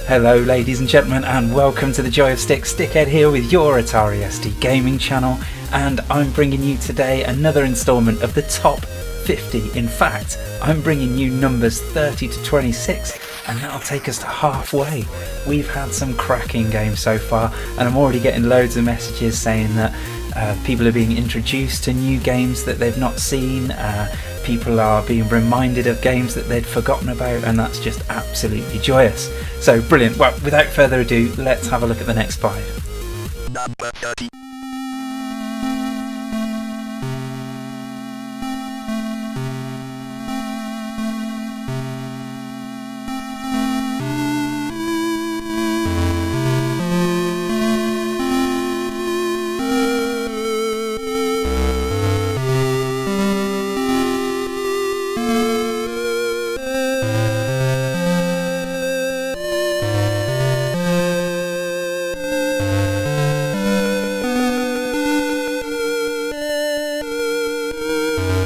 Hello ladies and gentlemen, and welcome to the Joy of Stick. Stickhead here with your Atari ST gaming channel, and I'm bringing you today another instalment of the top 50. In fact, I'm bringing you numbers 30 to 26, and that'll take us to halfway. We've had some cracking games so far, and I'm already getting loads of messages saying that people are being introduced to new games that they've not seen. People are being reminded of games that they'd forgotten about, and that's just absolutely joyous. So brilliant. Well, without further ado, let's have a look at the next 5. Number 30.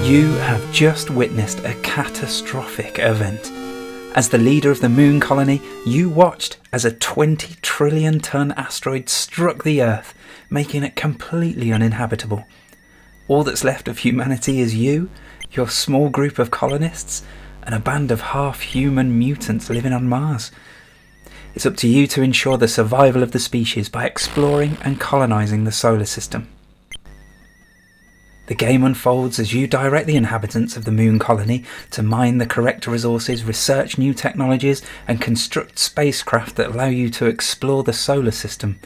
You have just witnessed a catastrophic event. As the leader of the moon colony, you watched as a 20 trillion ton asteroid struck the Earth, making it completely uninhabitable. All that's left of humanity is you, your small group of colonists, and a band of half-human mutants living on Mars. It's up to you to ensure the survival of the species by exploring and colonising the solar system. The game unfolds as you direct the inhabitants of the moon colony to mine the correct resources, research new technologies, and construct spacecraft that allow you to explore the solar system.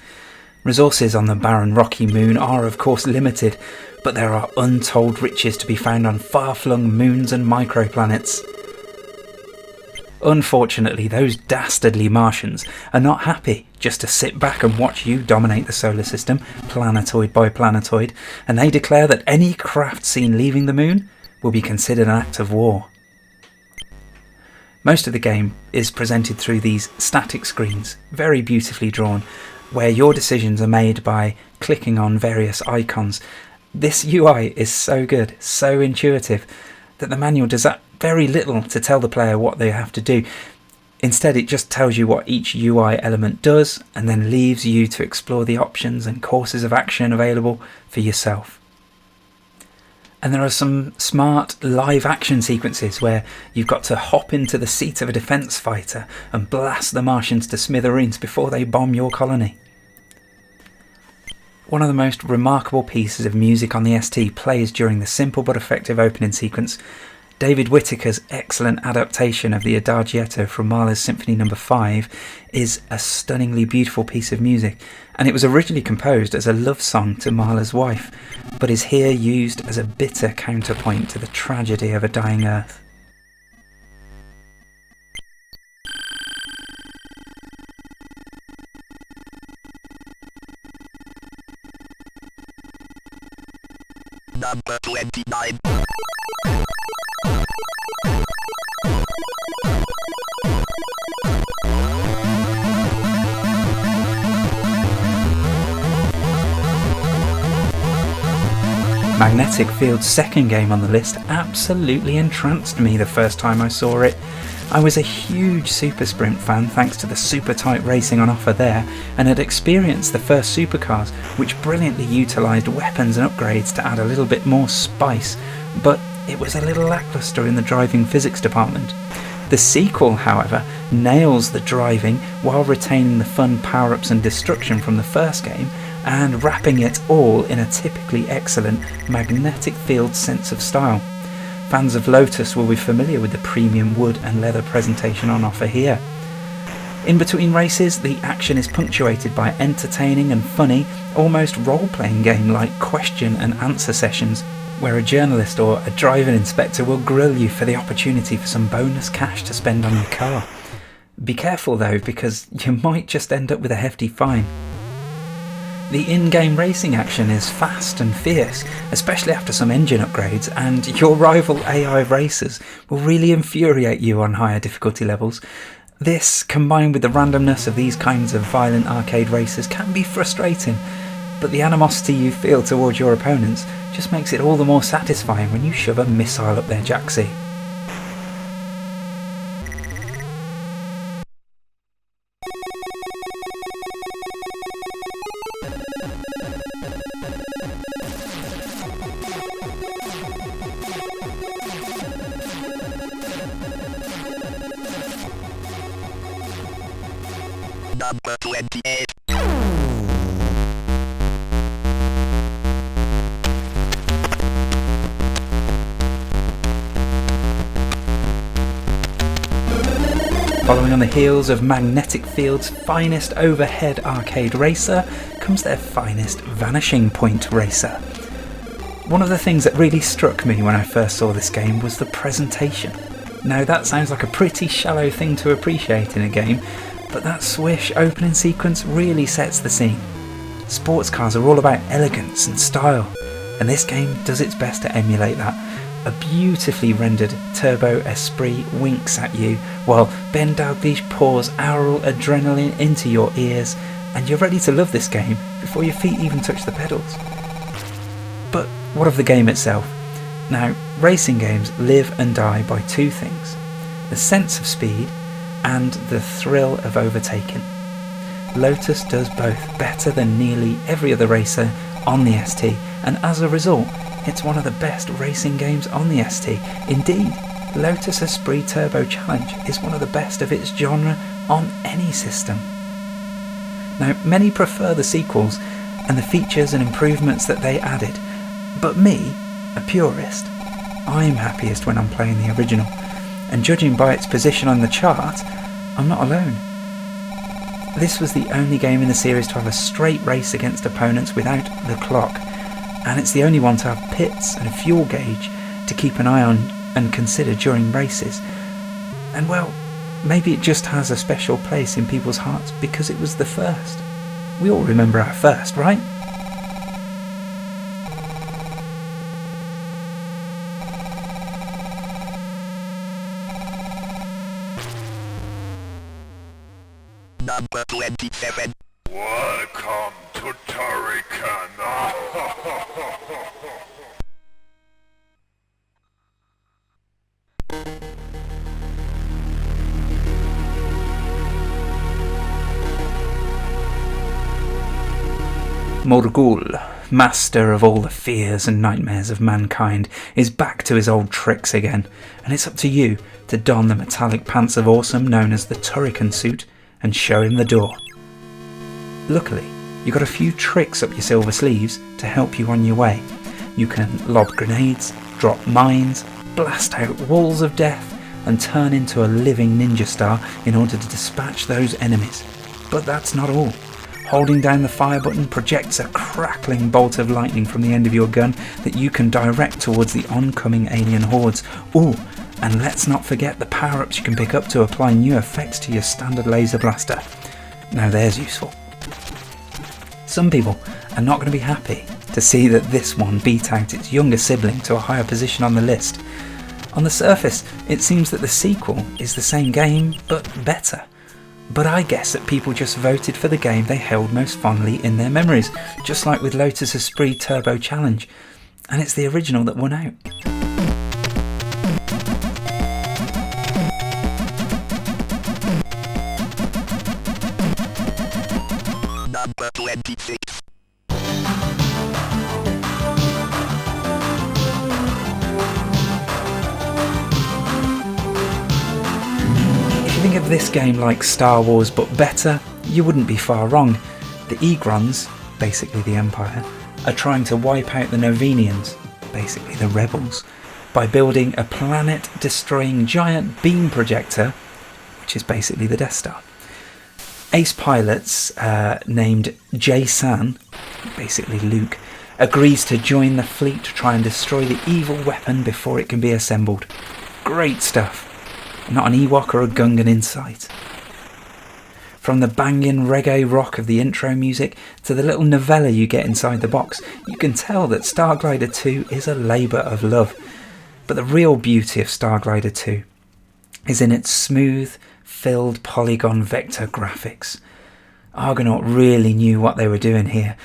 Resources on the barren rocky moon are of course limited, but there are untold riches to be found on far-flung moons and microplanets. Unfortunately, those dastardly Martians are not happy just to sit back and watch you dominate the solar system, planetoid by planetoid, and they declare that any craft seen leaving the moon will be considered an act of war. Most of the game is presented through these static screens, very beautifully drawn, where your decisions are made by clicking on various icons. This UI is so good, so intuitive, that the manual does that very little to tell the player what they have to do. Instead, it just tells you what each UI element does and then leaves you to explore the options and courses of action available for yourself. And there are some smart live action sequences where you've got to hop into the seat of a defence fighter and blast the Martians to smithereens before they bomb your colony. One of the most remarkable pieces of music on the ST plays during the simple but effective opening sequence. David Whittaker's excellent adaptation of the Adagietto from Mahler's Symphony No. 5 is a stunningly beautiful piece of music, and it was originally composed as a love song to Mahler's wife, but is here used as a bitter counterpoint to the tragedy of a dying Earth. Number 29. Magnetic Field's second game on the list absolutely entranced me the first time I saw it. I was a huge Super Sprint fan thanks to the super tight racing on offer there, and had experienced the first supercars, which brilliantly utilised weapons and upgrades to add a little bit more spice, but it was a little lacklustre in the driving physics department. The sequel, however, nails the driving while retaining the fun power-ups and destruction from the first game, and wrapping it all in a typically excellent magnetic field sense of style. Fans of Lotus will be familiar with the premium wood and leather presentation on offer here. In between races, the action is punctuated by entertaining and funny, almost role-playing game like question and answer sessions, where a journalist or a driving inspector will grill you for the opportunity for some bonus cash to spend on your car. Be careful though, because you might just end up with a hefty fine. The in-game racing action is fast and fierce, especially after some engine upgrades, and your rival AI racers will really infuriate you on higher difficulty levels. This, combined with the randomness of these kinds of violent arcade races, can be frustrating, but the animosity you feel towards your opponents just makes it all the more satisfying when you shove a missile up their jacksie. Number 28. Following on the heels of Magnetic Field's finest overhead arcade racer comes their finest vanishing point racer. One of the things that really struck me when I first saw this game was the presentation. Now that sounds like a pretty shallow thing to appreciate in a game, but that swish opening sequence really sets the scene. Sports cars are all about elegance and style, and this game does its best to emulate that. A beautifully rendered Turbo Esprit winks at you, while Ben Dalglish pours aural adrenaline into your ears, and you're ready to love this game before your feet even touch the pedals. But what of the game itself? Now, racing games live and die by two things: the sense of speed and the thrill of overtaking. Lotus does both better than nearly every other racer on the ST, and as a result, it's one of the best racing games on the ST. Indeed, Lotus Esprit Turbo Challenge is one of the best of its genre on any system. Now, many prefer the sequels and the features and improvements that they added, but me, a purist, I'm happiest when I'm playing the original, and judging by its position on the chart, I'm not alone. This was the only game in the series to have a straight race against opponents without the clock, and it's the only one to have pits and a fuel gauge to keep an eye on and consider during races. And well, maybe it just has a special place in people's hearts because it was the first. We all remember our first, right? Number 27. Welcome to Tariq. Malagoola, master of all the fears and nightmares of mankind, is back to his old tricks again, and it's up to you to don the metallic pants of awesome known as the Turrican suit and show him the door. Luckily, you've got a few tricks up your silver sleeves to help you on your way. You can lob grenades, drop mines, blast out walls of death, and turn into a living ninja star in order to dispatch those enemies. But that's not all. Holding down the fire button projects a crackling bolt of lightning from the end of your gun that you can direct towards the oncoming alien hordes. Ooh, and let's not forget the power-ups you can pick up to apply new effects to your standard laser blaster. Now there's useful. Some people are not going to be happy to see that this one beat out its younger sibling to a higher position on the list. On the surface, it seems that the sequel is the same game, but better. But I guess that people just voted for the game they held most fondly in their memories, just like with Lotus Esprit Turbo Challenge, and it's the original that won out. Number 26. Think of this game like Star Wars but better, you wouldn't be far wrong. The Egrons, basically the Empire, are trying to wipe out the Novenians, basically the rebels, by building a planet-destroying giant beam projector, which is basically the Death Star. Ace pilots named Jay-San, basically Luke, agrees to join the fleet to try and destroy the evil weapon before it can be assembled. Great stuff. Not an Ewok or a Gungan in sight. From the banging reggae rock of the intro music to the little novella you get inside the box, you can tell that Starglider 2 is a labour of love. But the real beauty of Starglider 2 is in its smooth, filled polygon vector graphics. Argonaut really knew what they were doing here.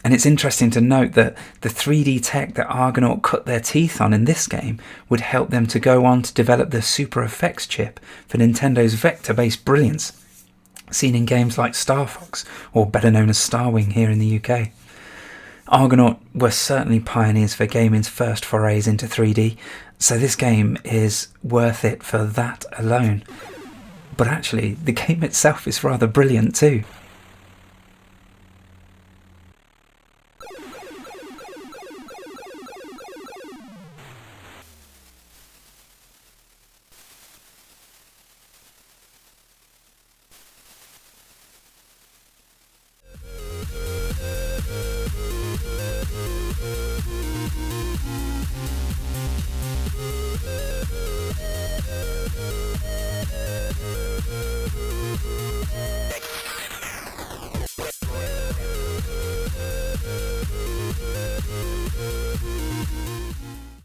And it's interesting to note that the 3D tech that Argonaut cut their teeth on in this game would help them to go on to develop the Super Effects chip for Nintendo's vector-based brilliance, seen in games like Star Fox, or better known as Starwing here in the UK. Argonaut were certainly pioneers for gaming's first forays into 3D, so this game is worth it for that alone. but actually the game itself is rather brilliant too.